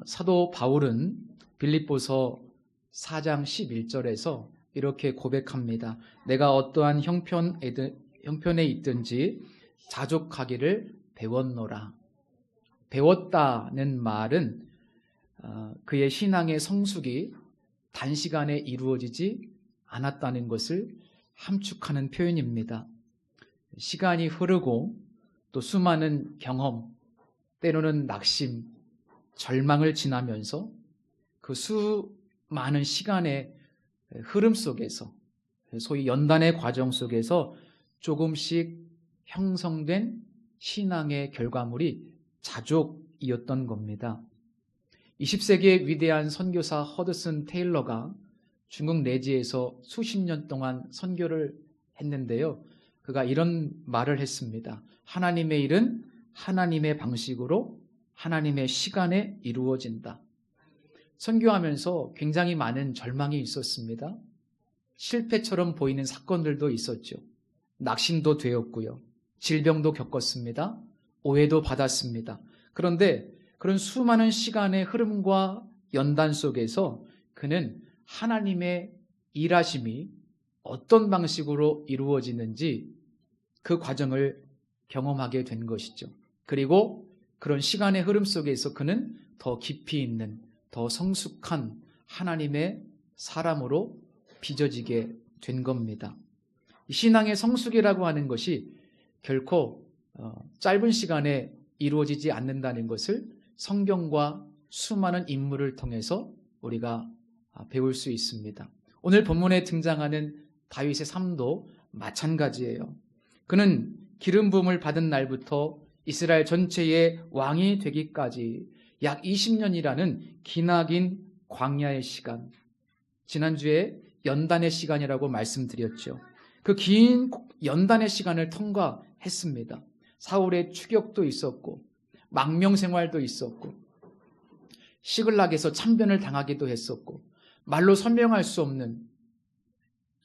사도 바울은 빌립보서 4장 11절에서 이렇게 고백합니다. 내가 어떠한 형편에 있든지 자족하기를 배웠노라. 배웠다는 말은 그의 신앙의 성숙이 단시간에 이루어지지 않았다는 것을 함축하는 표현입니다. 시간이 흐르고 또 수많은 경험, 때로는 낙심, 절망을 지나면서 그 수많은 시간의 흐름 속에서, 소위 연단의 과정 속에서 조금씩 형성된 신앙의 결과물이 자족이었던 겁니다. 20세기의 위대한 선교사 허드슨 테일러가 중국 내지에서 수십 년 동안 선교를 했는데요. 그가 이런 말을 했습니다. 하나님의 일은 하나님의 방식으로 하나님의 시간에 이루어진다. 선교하면서 굉장히 많은 절망이 있었습니다. 실패처럼 보이는 사건들도 있었죠. 낙심도 되었고요. 질병도 겪었습니다. 오해도 받았습니다. 그런데 그런 수많은 시간의 흐름과 연단 속에서 그는 하나님의 일하심이 어떤 방식으로 이루어지는지 그 과정을 경험하게 된 것이죠. 그리고 그런 시간의 흐름 속에서 그는 더 깊이 있는, 더 성숙한 하나님의 사람으로 빚어지게 된 겁니다. 신앙의 성숙이라고 하는 것이 결코 짧은 시간에 이루어지지 않는다는 것을 성경과 수많은 인물을 통해서 우리가 배울 수 있습니다. 오늘 본문에 등장하는 다윗의 삶도 마찬가지예요. 그는 기름 부음을 받은 날부터 이스라엘 전체의 왕이 되기까지 약 20년이라는 기나긴 광야의 시간, 지난주에 연단의 시간이라고 말씀드렸죠. 그 긴 연단의 시간을 통과했습니다. 사울의 추격도 있었고 망명 생활도 있었고 시글락에서 참변을 당하기도 했었고 말로 설명할 수 없는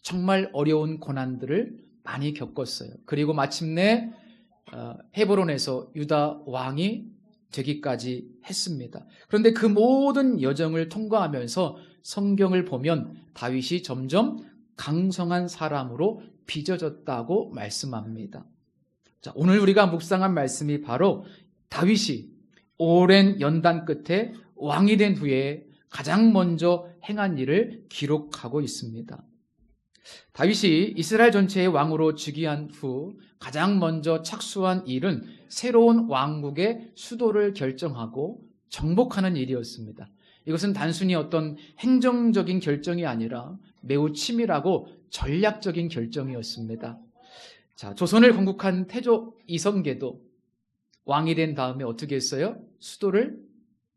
정말 어려운 고난들을 많이 겪었어요. 그리고 마침내 헤브론에서 유다 왕이 되기까지 했습니다. 그런데 그 모든 여정을 통과하면서 성경을 보면 다윗이 점점 강성한 사람으로 빚어졌다고 말씀합니다. 자, 오늘 우리가 묵상한 말씀이 바로 다윗이 오랜 연단 끝에 왕이 된 후에 가장 먼저 행한 일을 기록하고 있습니다. 다윗이 이스라엘 전체의 왕으로 즉위한 후 가장 먼저 착수한 일은 새로운 왕국의 수도를 결정하고 정복하는 일이었습니다. 이것은 단순히 어떤 행정적인 결정이 아니라 매우 치밀하고 전략적인 결정이었습니다. 자, 조선을 건국한 태조 이성계도 왕이 된 다음에 어떻게 했어요? 수도를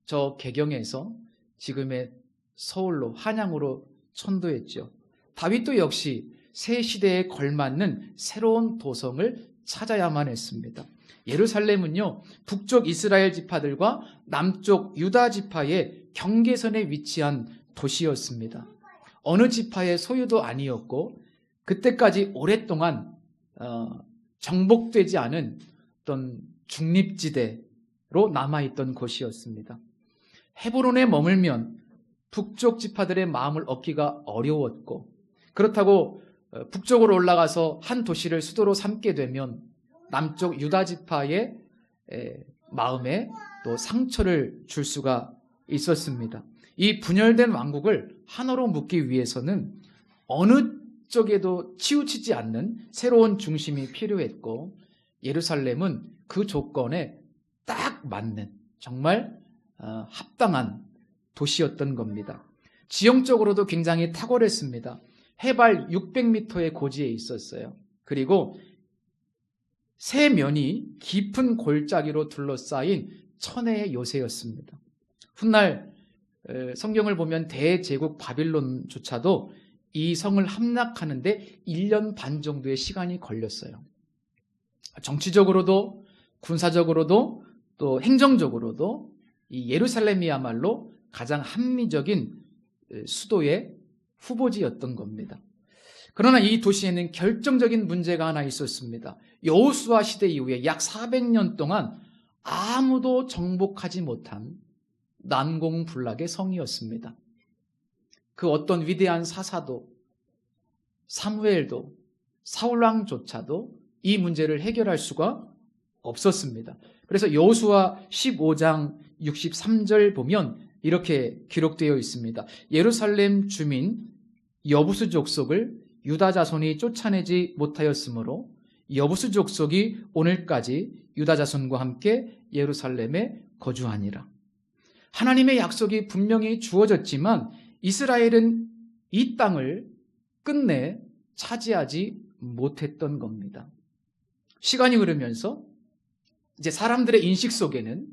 저 개경에서 지금의 서울로, 한양으로 천도했죠. 다윗도 역시 새 시대에 걸맞는 새로운 도성을 찾아야만 했습니다. 예루살렘은요, 북쪽 이스라엘 지파들과 남쪽 유다 지파의 경계선에 위치한 도시였습니다. 어느 지파의 소유도 아니었고 그때까지 오랫동안 정복되지 않은 어떤 중립지대로 남아있던 곳이었습니다. 헤브론에 머물면 북쪽 지파들의 마음을 얻기가 어려웠고 그렇다고 북쪽으로 올라가서 한 도시를 수도로 삼게 되면 남쪽 유다 지파의 마음에 또 상처를 줄 수가 있었습니다. 이 분열된 왕국을 하나로 묶기 위해서는 어느 쪽에도 치우치지 않는 새로운 중심이 필요했고 예루살렘은 그 조건에 딱 맞는 정말 합당한 도시였던 겁니다. 지형적으로도 굉장히 탁월했습니다. 해발 600m의 고지에 있었어요. 그리고 세 면이 깊은 골짜기로 둘러싸인 천혜의 요새였습니다. 훗날 성경을 보면 대제국 바빌론조차도 이 성을 함락하는데 1년 반 정도의 시간이 걸렸어요. 정치적으로도 군사적으로도 또 행정적으로도 이 예루살렘이야말로 가장 합리적인 수도의 후보지였던 겁니다. 그러나 이 도시에는 결정적인 문제가 하나 있었습니다. 여호수아 시대 이후에 약 400년 동안 아무도 정복하지 못한 난공불락의 성이었습니다. 그 어떤 위대한 사사도, 사무엘도, 사울왕조차도 이 문제를 해결할 수가 없었습니다. 그래서 여호수아 15장 63절 보면 이렇게 기록되어 있습니다. 예루살렘 주민 여부수 족속을 유다 자손이 쫓아내지 못하였으므로 여부수 족속이 오늘까지 유다 자손과 함께 예루살렘에 거주하니라. 하나님의 약속이 분명히 주어졌지만 이스라엘은 이 땅을 끝내 차지하지 못했던 겁니다. 시간이 흐르면서 이제 사람들의 인식 속에는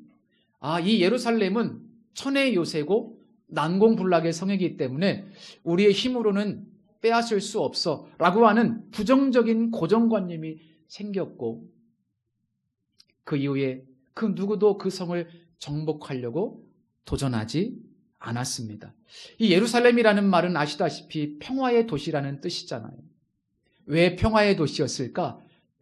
이 예루살렘은 천의 요새고 난공불락의 성이기 때문에 우리의 힘으로는 빼앗을 수 없어 라고 하는 부정적인 고정관념이 생겼고, 그 이후에 그 누구도 그 성을 정복하려고 도전하지 않았습니다. 이 예루살렘이라는 말은 아시다시피 평화의 도시라는 뜻이잖아요. 왜 평화의 도시였을까?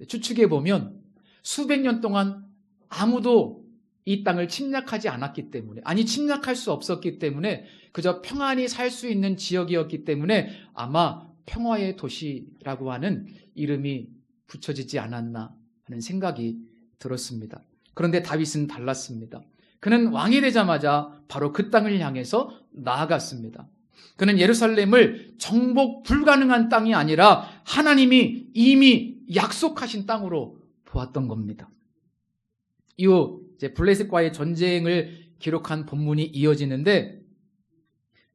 추측해 보면 수백 년 동안 아무도 이 땅을 침략하지 않았기 때문에, 침략할 수 없었기 때문에 그저 평안히 살 수 있는 지역이었기 때문에 아마 평화의 도시라고 하는 이름이 붙여지지 않았나 하는 생각이 들었습니다. 그런데 다윗은 달랐습니다. 그는 왕이 되자마자 바로 그 땅을 향해서 나아갔습니다. 그는 예루살렘을 정복 불가능한 땅이 아니라 하나님이 이미 약속하신 땅으로 보았던 겁니다. 이후 이제 블레셋과의 전쟁을 기록한 본문이 이어지는데,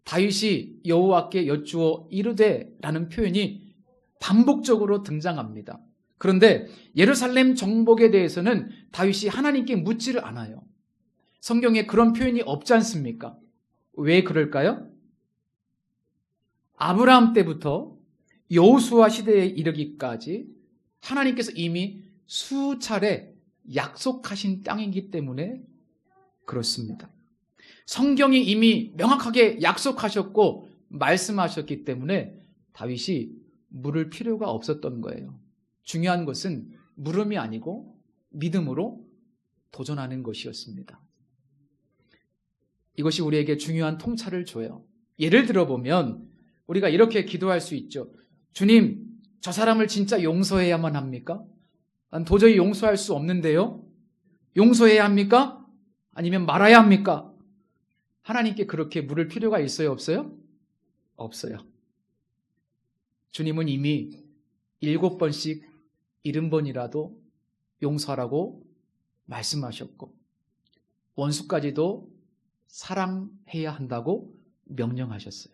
다윗이 여호와께 여쭈어 이르되라는 표현이 반복적으로 등장합니다. 그런데 예루살렘 정복에 대해서는 다윗이 하나님께 묻지를 않아요. 성경에 그런 표현이 없지 않습니까? 왜 그럴까요? 아브라함 때부터 여호수아 시대에 이르기까지 하나님께서 이미 수차례 약속하신 땅이기 때문에 그렇습니다. 성경이 이미 명확하게 약속하셨고 말씀하셨기 때문에 다윗이 물을 필요가 없었던 거예요. 중요한 것은 물음이 아니고 믿음으로 도전하는 것이었습니다. 이것이 우리에게 중요한 통찰을 줘요. 예를 들어보면 우리가 이렇게 기도할 수 있죠. 주님, 저 사람을 진짜 용서해야만 합니까? 난 도저히 용서할 수 없는데요. 용서해야 합니까? 아니면 말아야 합니까? 하나님께 그렇게 물을 필요가 있어요, 없어요? 없어요. 주님은 이미 7번씩 70번이라도 용서하라고 말씀하셨고, 원수까지도 사랑해야 한다고 명령하셨어요.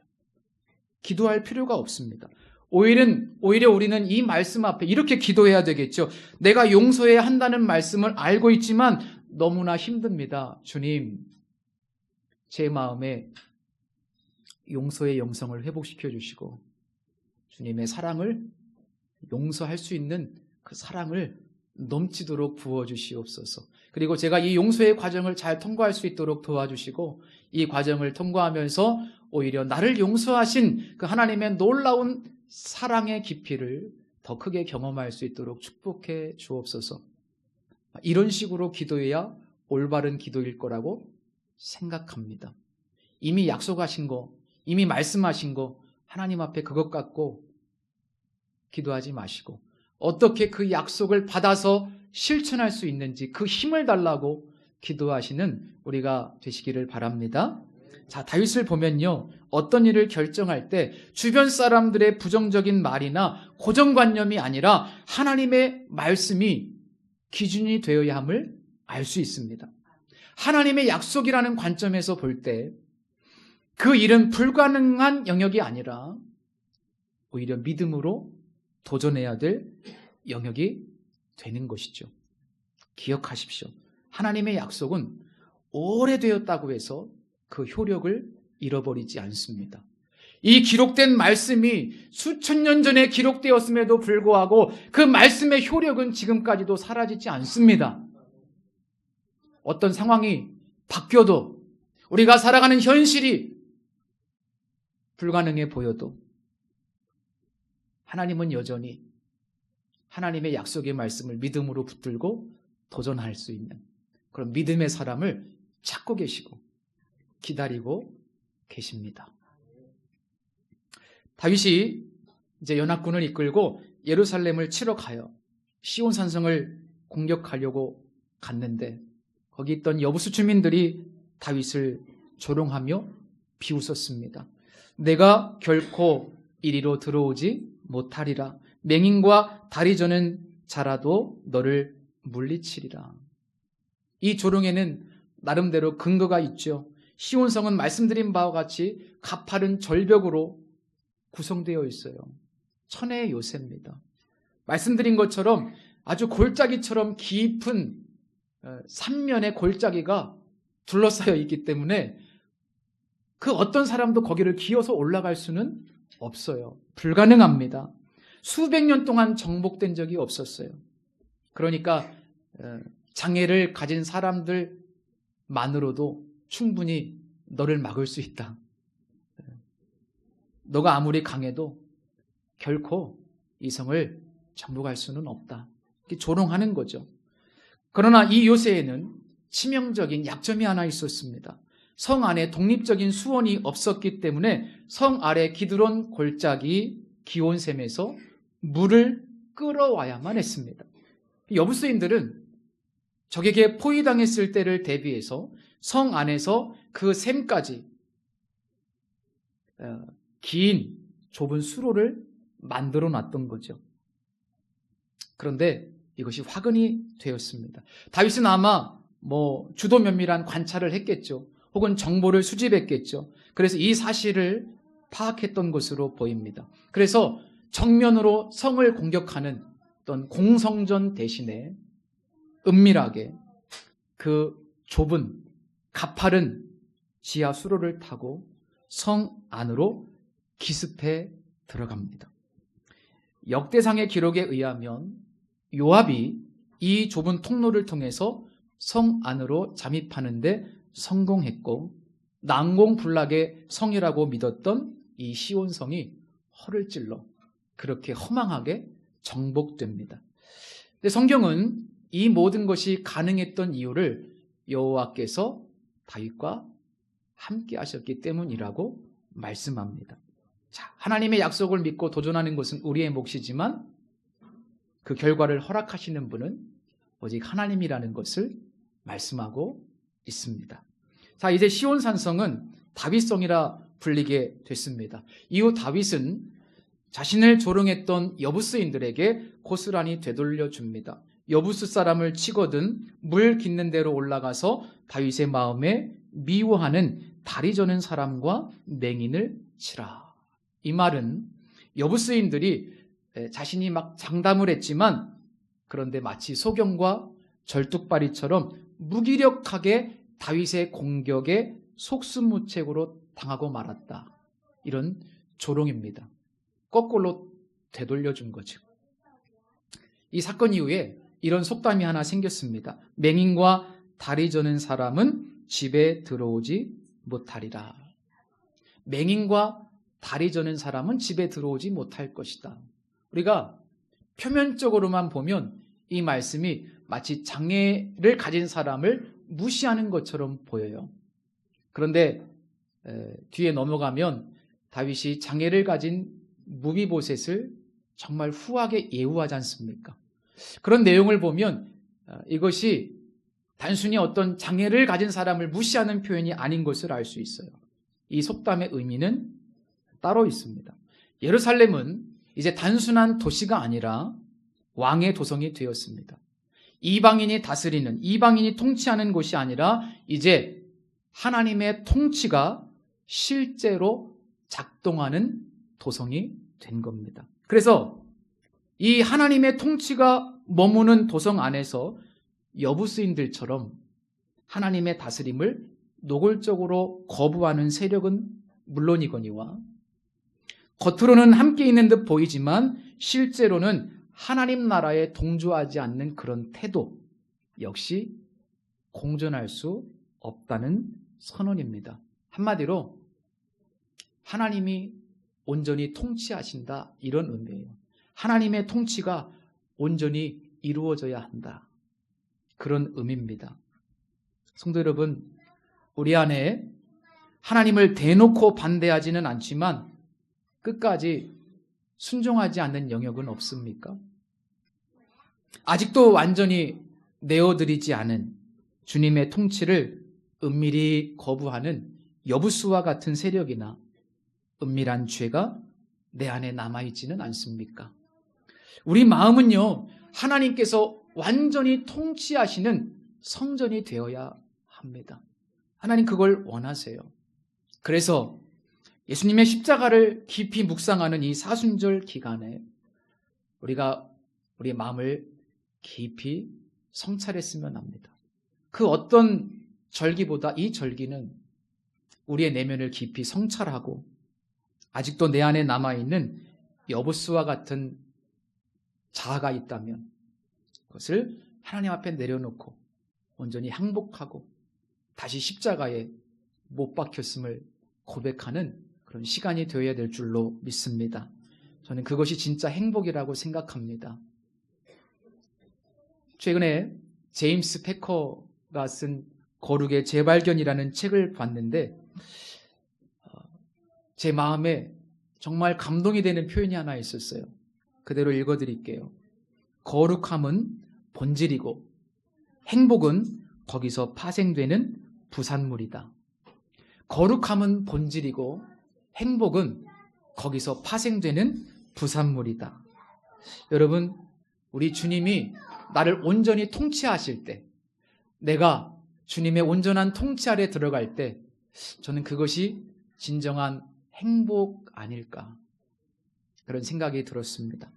기도할 필요가 없습니다. 오히려 우리는 이 말씀 앞에 이렇게 기도해야 되겠죠. 내가 용서해야 한다는 말씀을 알고 있지만 너무나 힘듭니다. 주님, 제 마음에 용서의 영성을 회복시켜 주시고 주님의 사랑을, 용서할 수 있는 그 사랑을 넘치도록 부어주시옵소서. 그리고 제가 이 용서의 과정을 잘 통과할 수 있도록 도와주시고, 이 과정을 통과하면서 오히려 나를 용서하신 그 하나님의 놀라운 사랑의 깊이를 더 크게 경험할 수 있도록 축복해 주옵소서. 이런 식으로 기도해야 올바른 기도일 거라고 생각합니다. 이미 약속하신 거, 이미 말씀하신 거 하나님 앞에 그것 갖고 기도하지 마시고, 어떻게 그 약속을 받아서 실천할 수 있는지 그 힘을 달라고 기도하시는 우리가 되시기를 바랍니다. 자, 다윗을 보면요, 어떤 일을 결정할 때 주변 사람들의 부정적인 말이나 고정관념이 아니라 하나님의 말씀이 기준이 되어야 함을 알 수 있습니다. 하나님의 약속이라는 관점에서 볼 때 그 일은 불가능한 영역이 아니라 오히려 믿음으로 도전해야 될 영역이 되는 것이죠. 기억하십시오. 하나님의 약속은 오래되었다고 해서 그 효력을 잃어버리지 않습니다. 이 기록된 말씀이 수천 년 전에 기록되었음에도 불구하고 그 말씀의 효력은 지금까지도 사라지지 않습니다. 어떤 상황이 바뀌어도, 우리가 살아가는 현실이 불가능해 보여도 하나님은 여전히 하나님의 약속의 말씀을 믿음으로 붙들고 도전할 수 있는 그런 믿음의 사람을 찾고 계시고, 기다리고 계십니다. 다윗이 이제 연합군을 이끌고 예루살렘을 치러 가요. 시온 산성을 공격하려고 갔는데 거기 있던 여부수 주민들이 다윗을 조롱하며 비웃었습니다. 내가 결코 이리로 들어오지 못하리라. 맹인과 다리 저는 자라도 너를 물리치리라. 이 조롱에는 나름대로 근거가 있죠. 시온성은 말씀드린 바와 같이 가파른 절벽으로 구성되어 있어요. 천혜의 요새입니다. 말씀드린 것처럼 아주 골짜기처럼 깊은 삼면의 골짜기가 둘러싸여 있기 때문에 그 어떤 사람도 거기를 기어서 올라갈 수는 없어요. 불가능합니다. 수백 년 동안 정복된 적이 없었어요. 그러니까 장애를 가진 사람들만으로도 충분히 너를 막을 수 있다. 너가 아무리 강해도 결코 이 성을 정복할 수는 없다. 이렇게 조롱하는 거죠. 그러나 이 요새에는 치명적인 약점이 하나 있었습니다. 성 안에 독립적인 수원이 없었기 때문에 성 아래 기드론 골짜기 기온샘에서 물을 끌어와야만 했습니다. 여부스인들은 적에게 포위당했을 때를 대비해서 성 안에서 그 샘까지 긴 좁은 수로를 만들어 놨던 거죠. 그런데 이것이 화근이 되었습니다. 다윗은 아마 주도 면밀한 관찰을 했겠죠. 혹은 정보를 수집했겠죠. 그래서 이 사실을 파악했던 것으로 보입니다. 그래서 정면으로 성을 공격하는 어떤 공성전 대신에 은밀하게 그 좁은 가파른 지하 수로를 타고 성 안으로 기습해 들어갑니다. 역대상의 기록에 의하면 요압이 이 좁은 통로를 통해서 성 안으로 잠입하는데 성공했고 난공불락의 성이라고 믿었던 이 시온성이 허를 찔러 그렇게 허망하게 정복됩니다. 근데 성경은 이 모든 것이 가능했던 이유를 여호와께서 다윗과 함께 하셨기 때문이라고 말씀합니다. 자, 하나님의 약속을 믿고 도전하는 것은 우리의 몫이지만 그 결과를 허락하시는 분은 오직 하나님이라는 것을 말씀하고 있습니다. 자, 이제 시온 산성은 다윗성이라 불리게 됐습니다. 이후 다윗은 자신을 조롱했던 여부스인들에게 고스란히 되돌려 줍니다. 여부스 사람을 치거든 물 깃는 데로 올라가서 다윗의 마음에 미워하는 다리 저는 사람과 맹인을 치라. 이 말은 여부스인들이 자신이 막 장담을 했지만 그런데 마치 소경과 절뚝발이처럼 무기력하게 다윗의 공격에 속수무책으로 당하고 말았다. 이런 조롱입니다. 거꾸로 되돌려준 거죠. 이 사건 이후에 이런 속담이 하나 생겼습니다. 맹인과 다리 저는 사람은 집에 들어오지 못하리라. 맹인과 다리 저는 사람은 집에 들어오지 못할 것이다. 우리가 표면적으로만 보면 이 말씀이 마치 장애를 가진 사람을 무시하는 것처럼 보여요. 그런데 뒤에 넘어가면 다윗이 장애를 가진 무비보셋을 정말 후하게 예우하지 않습니까? 그런 내용을 보면 이것이 단순히 어떤 장애를 가진 사람을 무시하는 표현이 아닌 것을 알 수 있어요. 이 속담의 의미는 따로 있습니다. 예루살렘은 이제 단순한 도시가 아니라 왕의 도성이 되었습니다. 이방인이 다스리는, 이방인이 통치하는 곳이 아니라 이제 하나님의 통치가 실제로 작동하는 도성이 된 겁니다. 그래서 이 하나님의 통치가 머무는 도성 안에서 여부스인들처럼 하나님의 다스림을 노골적으로 거부하는 세력은 물론이거니와 겉으로는 함께 있는 듯 보이지만 실제로는 하나님 나라에 동조하지 않는 그런 태도 역시 공존할 수 없다는 선언입니다. 한마디로 하나님이 온전히 통치하신다, 이런 의미예요. 하나님의 통치가 온전히 이루어져야 한다, 그런 의미입니다. 성도 여러분, 우리 안에 하나님을 대놓고 반대하지는 않지만 끝까지 순종하지 않는 영역은 없습니까? 아직도 완전히 내어드리지 않은 주님의 통치를 은밀히 거부하는 여부수와 같은 세력이나 은밀한 죄가 내 안에 남아있지는 않습니까? 우리 마음은요, 하나님께서 완전히 통치하시는 성전이 되어야 합니다. 하나님 그걸 원하세요. 그래서 예수님의 십자가를 깊이 묵상하는 이 사순절 기간에 우리가 우리의 마음을 깊이 성찰했으면 합니다. 그 어떤 절기보다 이 절기는 우리의 내면을 깊이 성찰하고 아직도 내 안에 남아있는 여보스와 같은 자아가 있다면 그것을 하나님 앞에 내려놓고 온전히 항복하고 다시 십자가에 못 박혔음을 고백하는 그런 시간이 되어야 될 줄로 믿습니다. 저는 그것이 진짜 행복이라고 생각합니다. 최근에 제임스 패커가 쓴 거룩의 재발견이라는 책을 봤는데 제 마음에 정말 감동이 되는 표현이 하나 있었어요. 그대로 읽어드릴게요. 거룩함은 본질이고 행복은 거기서 파생되는 부산물이다. 거룩함은 본질이고 행복은 거기서 파생되는 부산물이다. 여러분, 우리 주님이 나를 온전히 통치하실 때, 내가 주님의 온전한 통치 아래 들어갈 때 저는 그것이 진정한 행복 아닐까, 그런 생각이 들었습니다.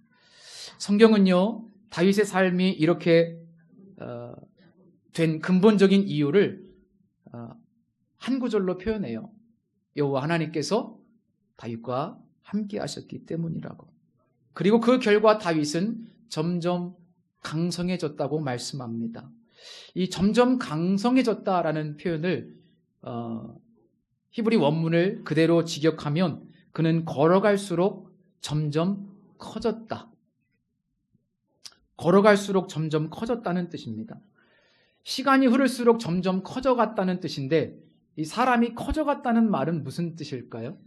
성경은요, 다윗의 삶이 이렇게 된 근본적인 이유를 한 구절로 표현해요. 여호와 하나님께서 다윗과 함께 하셨기 때문이라고. 그리고 그 결과 다윗은 점점 강성해졌다고 말씀합니다. 이 점점 강성해졌다라는 표현을 히브리 원문을 그대로 직역하면 그는 걸어갈수록 점점 커졌다. 걸어갈수록 점점 커졌다는 뜻입니다. 시간이 흐를수록 점점 커져갔다는 뜻인데 이 사람이 커져갔다는 말은 무슨 뜻일까요?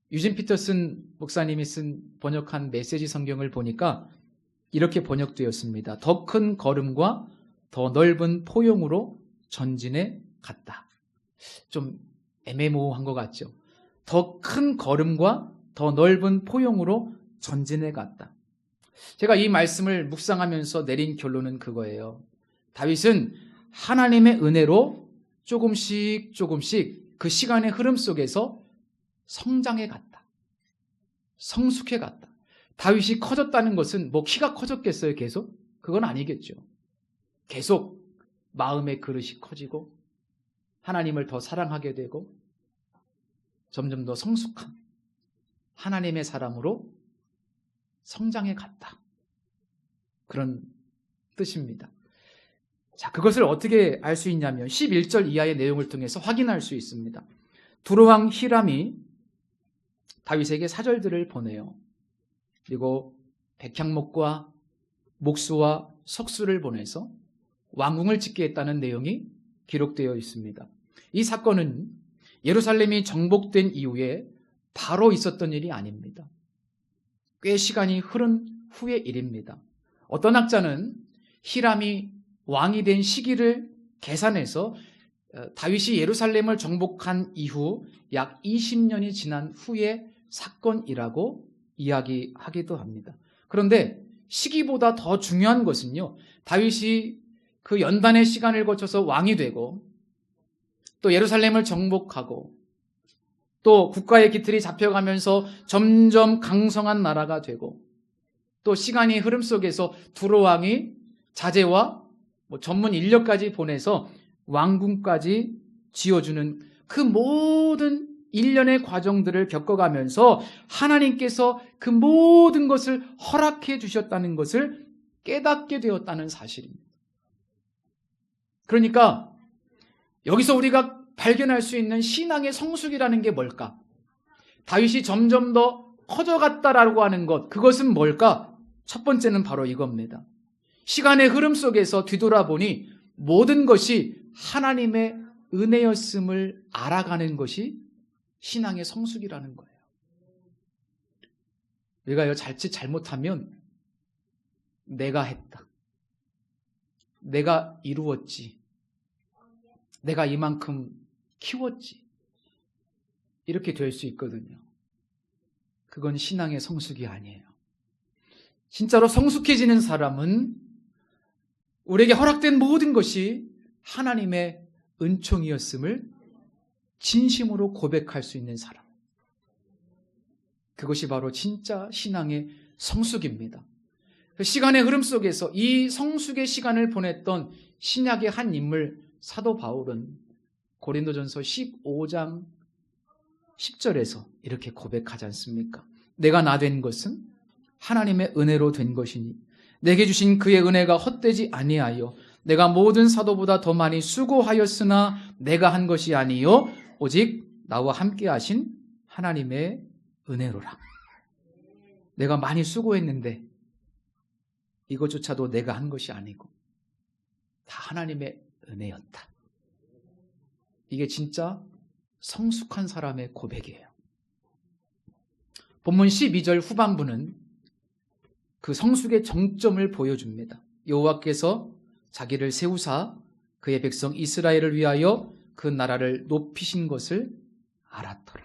유진 피터슨 목사님이 번역한 메시지 성경을 보니까 이렇게 번역되었습니다. 더 큰 걸음과 더 넓은 포용으로 전진해 갔다. 좀 애매모호한 것 같죠? 더 큰 걸음과 더 넓은 포용으로 전진해 갔다. 제가 이 말씀을 묵상하면서 내린 결론은 그거예요. 다윗은 하나님의 은혜로 조금씩 그 시간의 흐름 속에서 성장해 갔다. 성숙해 갔다. 다윗이 커졌다는 것은 뭐 키가 커졌겠어요, 계속? 그건 아니겠죠. 계속 마음의 그릇이 커지고 하나님을 더 사랑하게 되고 점점 더 성숙한 하나님의 사람으로 성장해 갔다. 그런 뜻입니다. 자, 그것을 어떻게 알 수 있냐면 11절 이하의 내용을 통해서 확인할 수 있습니다. 두로왕 히람이 다윗에게 사절들을 보내요. 그리고 백향목과 목수와 석수를 보내서 왕궁을 짓게 했다는 내용이 기록되어 있습니다. 이 사건은 예루살렘이 정복된 이후에 바로 있었던 일이 아닙니다. 꽤 시간이 흐른 후의 일입니다. 어떤 학자는 히람이 왕이 된 시기를 계산해서 다윗이 예루살렘을 정복한 이후 약 20년이 지난 후의 사건이라고 이야기하기도 합니다. 그런데 시기보다 더 중요한 것은요, 다윗이 그 연단의 시간을 거쳐서 왕이 되고 또 예루살렘을 정복하고 또 국가의 기틀이 잡혀가면서 점점 강성한 나라가 되고 또 시간이 흐름 속에서 두로 왕이 자제와 전문 인력까지 보내서 왕궁까지 지어주는 그 모든 일련의 과정들을 겪어가면서 하나님께서 그 모든 것을 허락해 주셨다는 것을 깨닫게 되었다는 사실입니다. 그러니까 여기서 우리가 발견할 수 있는 신앙의 성숙이라는 게 뭘까? 다윗이 점점 더 커져갔다라고 하는 것, 그것은 뭘까? 첫 번째는 바로 이겁니다. 시간의 흐름 속에서 뒤돌아보니 모든 것이 하나님의 은혜였음을 알아가는 것이 신앙의 성숙이라는 거예요. 우리가 자칫 잘못하면 내가 했다, 내가 이루었지, 내가 이만큼 키웠지, 이렇게 될 수 있거든요. 그건 신앙의 성숙이 아니에요. 진짜로 성숙해지는 사람은 우리에게 허락된 모든 것이 하나님의 은총이었음을 진심으로 고백할 수 있는 사람. 그것이 바로 진짜 신앙의 성숙입니다. 시간의 흐름 속에서 이 성숙의 시간을 보냈던 신약의 한 인물 사도 바울은 고린도전서 15장 10절에서 이렇게 고백하지 않습니까? 내가 나 된 것은 하나님의 은혜로 된 것이니 내게 주신 그의 은혜가 헛되지 아니하여 내가 모든 사도보다 더 많이 수고하였으나 내가 한 것이 아니요 오직 나와 함께 하신 하나님의 은혜로라. 내가 많이 수고했는데 이것조차도 내가 한 것이 아니고 다 하나님의 은혜였다. 이게 진짜 성숙한 사람의 고백이에요. 본문 12절 후반부는 그 성숙의 정점을 보여줍니다. 여호와께서 자기를 세우사 그의 백성 이스라엘을 위하여 그 나라를 높이신 것을 알았더라.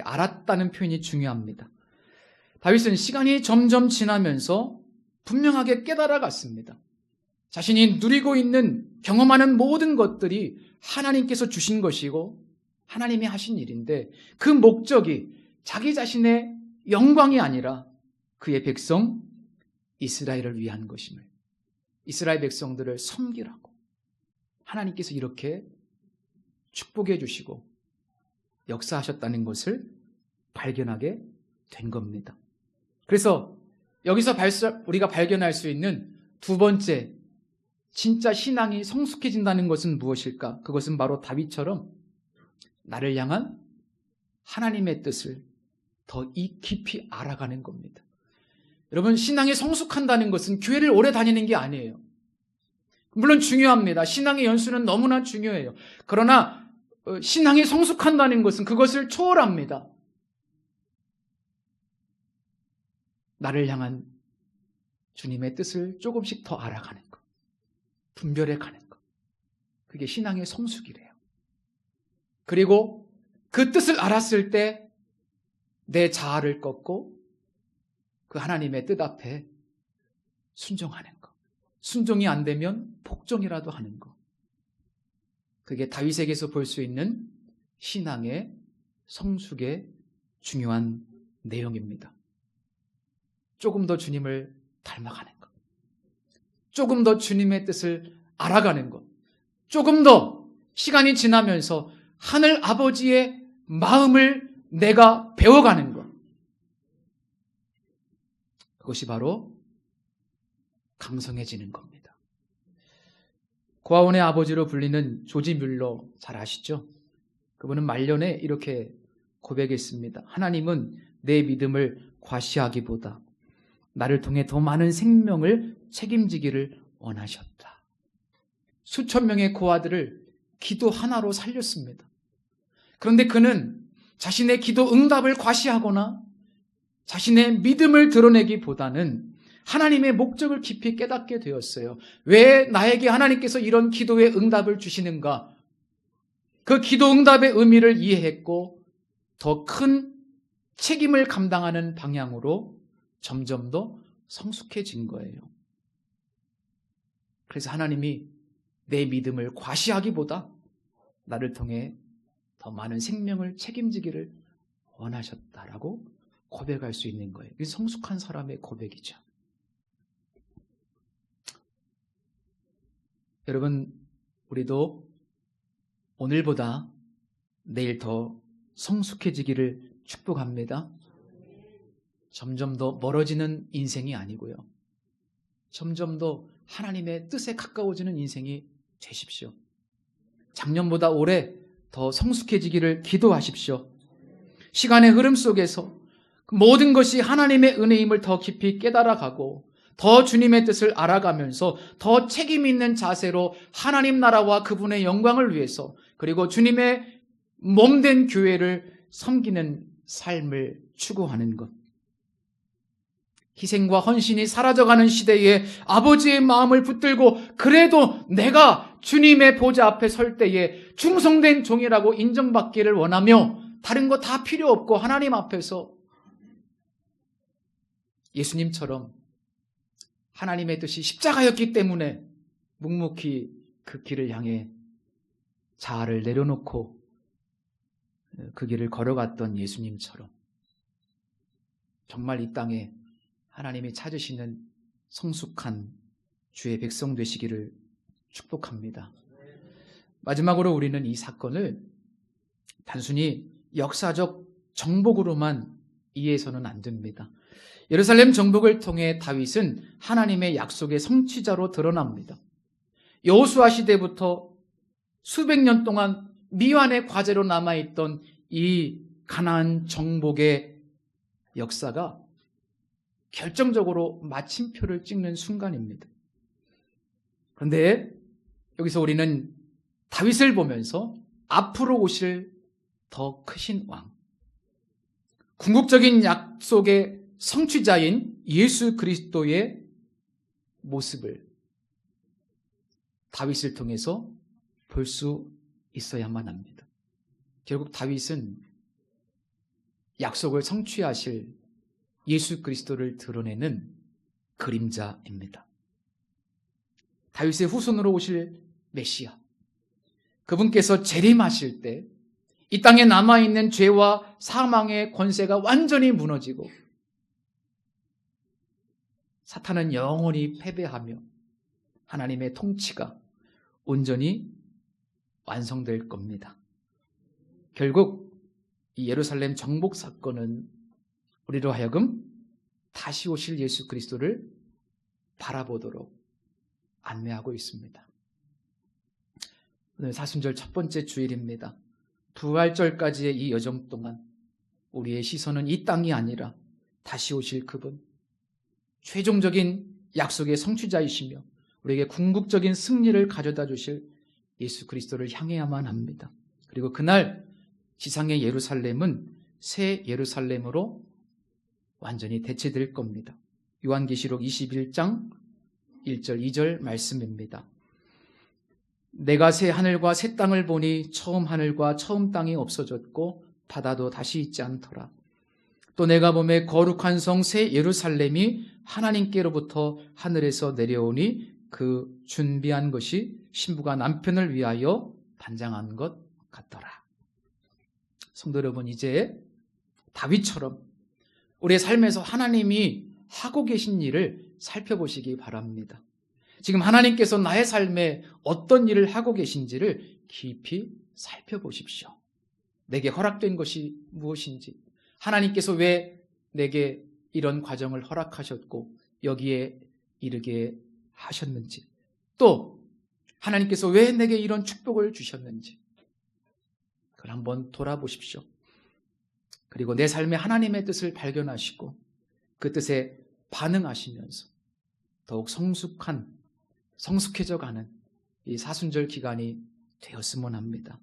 알았다는 표현이 중요합니다. 다윗은 시간이 점점 지나면서 분명하게 깨달아갔습니다. 자신이 누리고 있는 경험하는 모든 것들이 하나님께서 주신 것이고 하나님이 하신 일인데 그 목적이 자기 자신의 영광이 아니라 그의 백성 이스라엘을 위한 것임을, 이스라엘 백성들을 섬기라고 하나님께서 이렇게 축복해 주시고 역사하셨다는 것을 발견하게 된 겁니다. 그래서 여기서 우리가 발견할 수 있는 두 번째 진짜 신앙이 성숙해진다는 것은 무엇일까? 그것은 바로 다윗처럼 나를 향한 하나님의 뜻을 더 깊이 알아가는 겁니다. 여러분, 신앙이 성숙한다는 것은 교회를 오래 다니는 게 아니에요. 물론 중요합니다. 신앙의 연수는 너무나 중요해요. 그러나 신앙이 성숙한다는 것은 그것을 초월합니다. 나를 향한 주님의 뜻을 조금씩 더 알아가는 것, 분별해가는 것, 그게 신앙의 성숙이래요. 그리고 그 뜻을 알았을 때 내 자아를 꺾고 그 하나님의 뜻 앞에 순종하는 것, 순종이 안 되면 복종이라도 하는 것, 그게 다윗에게서 볼 수 있는 신앙의 성숙의 중요한 내용입니다. 조금 더 주님을 닮아가는 것, 조금 더 주님의 뜻을 알아가는 것, 조금 더 시간이 지나면서 하늘 아버지의 마음을 내가 배워가는 것, 그것이 바로 강성해지는 겁니다. 고아원의 아버지로 불리는 조지 뮬러 잘 아시죠? 그분은 말년에 이렇게 고백했습니다. 하나님은 내 믿음을 과시하기보다 나를 통해 더 많은 생명을 책임지기를 원하셨다. 수천 명의 고아들을 기도 하나로 살렸습니다. 그런데 그는 자신의 기도 응답을 과시하거나 자신의 믿음을 드러내기보다는 하나님의 목적을 깊이 깨닫게 되었어요. 왜 나에게 하나님께서 이런 기도의 응답을 주시는가? 그 기도 응답의 의미를 이해했고 더 큰 책임을 감당하는 방향으로 점점 더 성숙해진 거예요. 그래서 하나님이 내 믿음을 과시하기보다 나를 통해 더 많은 생명을 책임지기를 원하셨다라고 고백할 수 있는 거예요. 이게 성숙한 사람의 고백이죠. 여러분, 우리도 오늘보다 내일 더 성숙해지기를 축복합니다. 점점 더 멀어지는 인생이 아니고요. 점점 더 하나님의 뜻에 가까워지는 인생이 되십시오. 작년보다 올해 더 성숙해지기를 기도하십시오. 시간의 흐름 속에서 모든 것이 하나님의 은혜임을 더 깊이 깨달아가고 더 주님의 뜻을 알아가면서 더 책임 있는 자세로 하나님 나라와 그분의 영광을 위해서 그리고 주님의 몸된 교회를 섬기는 삶을 추구하는 것. 희생과 헌신이 사라져가는 시대에 아버지의 마음을 붙들고 그래도 내가 주님의 보좌 앞에 설 때에 충성된 종이라고 인정받기를 원하며 다른 거 다 필요 없고 하나님 앞에서 예수님처럼 하나님의 뜻이 십자가였기 때문에 묵묵히 그 길을 향해 자아를 내려놓고 그 길을 걸어갔던 예수님처럼 정말 이 땅에 하나님이 찾으시는 성숙한 주의 백성 되시기를 축복합니다. 마지막으로 우리는 이 사건을 단순히 역사적 정복으로만 이해해서는 안 됩니다. 예루살렘 정복을 통해 다윗은 하나님의 약속의 성취자로 드러납니다. 여호수아 시대부터 수백 년 동안 미완의 과제로 남아있던 이 가나안 정복의 역사가 결정적으로 마침표를 찍는 순간입니다. 그런데 여기서 우리는 다윗을 보면서 앞으로 오실 더 크신 왕, 궁극적인 약속의 성취자인 예수 그리스도의 모습을 다윗을 통해서 볼 수 있어야만 합니다. 결국 다윗은 약속을 성취하실 예수 그리스도를 드러내는 그림자입니다. 다윗의 후손으로 오실 메시아, 그분께서 재림하실 때 이 땅에 남아있는 죄와 사망의 권세가 완전히 무너지고 사탄은 영원히 패배하며 하나님의 통치가 온전히 완성될 겁니다. 결국 이 예루살렘 정복 사건은 우리로 하여금 다시 오실 예수 그리스도를 바라보도록 안내하고 있습니다. 오늘 사순절 첫 번째 주일입니다. 부활절까지의 이 여정 동안 우리의 시선은 이 땅이 아니라 다시 오실 그분, 최종적인 약속의 성취자이시며 우리에게 궁극적인 승리를 가져다 주실 예수 그리스도를 향해야만 합니다. 그리고 그날 지상의 예루살렘은 새 예루살렘으로 완전히 대체될 겁니다. 요한계시록 21장 1절 2절 말씀입니다. 내가 새 하늘과 새 땅을 보니 처음 하늘과 처음 땅이 없어졌고 바다도 다시 있지 않더라. 또 내가 보매 거룩한 성 새 예루살렘이 하나님께로부터 하늘에서 내려오니 그 준비한 것이 신부가 남편을 위하여 단장한 것 같더라. 성도 여러분, 이제 다윗처럼 우리의 삶에서 하나님이 하고 계신 일을 살펴보시기 바랍니다. 지금 하나님께서 나의 삶에 어떤 일을 하고 계신지를 깊이 살펴보십시오. 내게 허락된 것이 무엇인지, 하나님께서 왜 내게 이런 과정을 허락하셨고 여기에 이르게 하셨는지, 또 하나님께서 왜 내게 이런 축복을 주셨는지 그걸 한번 돌아보십시오. 그리고 내 삶에 하나님의 뜻을 발견하시고 그 뜻에 반응하시면서 더욱 성숙해져 가는 이 사순절 기간이 되었으면 합니다.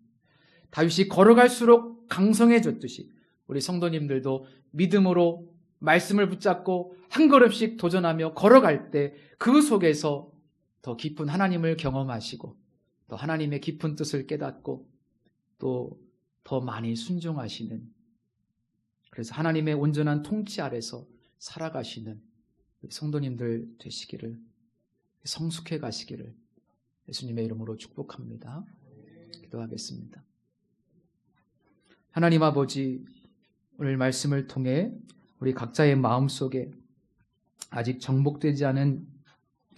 다윗이 걸어갈수록 강성해졌듯이 우리 성도님들도 믿음으로 말씀을 붙잡고 한 걸음씩 도전하며 걸어갈 때 그 속에서 더 깊은 하나님을 경험하시고 또 하나님의 깊은 뜻을 깨닫고 또 더 많이 순종하시는, 그래서 하나님의 온전한 통치 아래서 살아가시는 성도님들 되시기를, 성숙해 가시기를 예수님의 이름으로 축복합니다. 기도하겠습니다. 하나님 아버지, 오늘 말씀을 통해 우리 각자의 마음속에 아직 정복되지 않은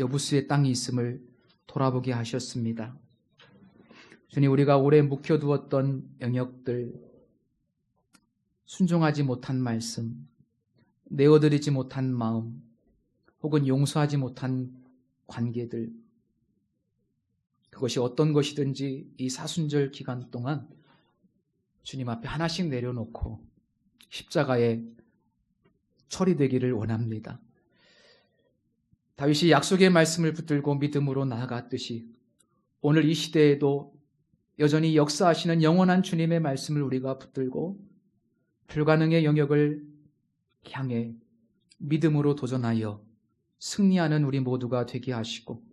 여부수의 땅이 있음을 돌아보게 하셨습니다. 주님, 우리가 오래 묵혀두었던 영역들, 순종하지 못한 말씀, 내어드리지 못한 마음, 혹은 용서하지 못한 관계들, 그것이 어떤 것이든지 이 사순절 기간 동안 주님 앞에 하나씩 내려놓고 십자가에 처리되기를 원합니다. 다윗이 약속의 말씀을 붙들고 믿음으로 나아갔듯이 오늘 이 시대에도 여전히 역사하시는 영원한 주님의 말씀을 우리가 붙들고 불가능의 영역을 향해 믿음으로 도전하여 승리하는 우리 모두가 되게 하시고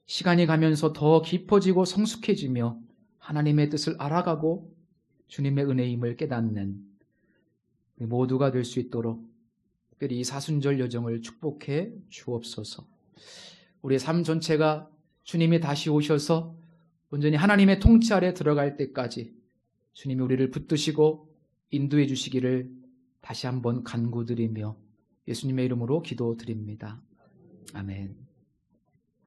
시간이 가면서 더 깊어지고 성숙해지며 하나님의 뜻을 알아가고 주님의 은혜임을 깨닫는 우리 모두가 될 수 있도록 특별히 이 사순절 여정을 축복해 주옵소서. 우리의 삶 전체가 주님이 다시 오셔서 온전히 하나님의 통치 아래 들어갈 때까지 주님이 우리를 붙드시고 인도해 주시기를 다시 한번 간구드리며 예수님의 이름으로 기도드립니다. 아멘.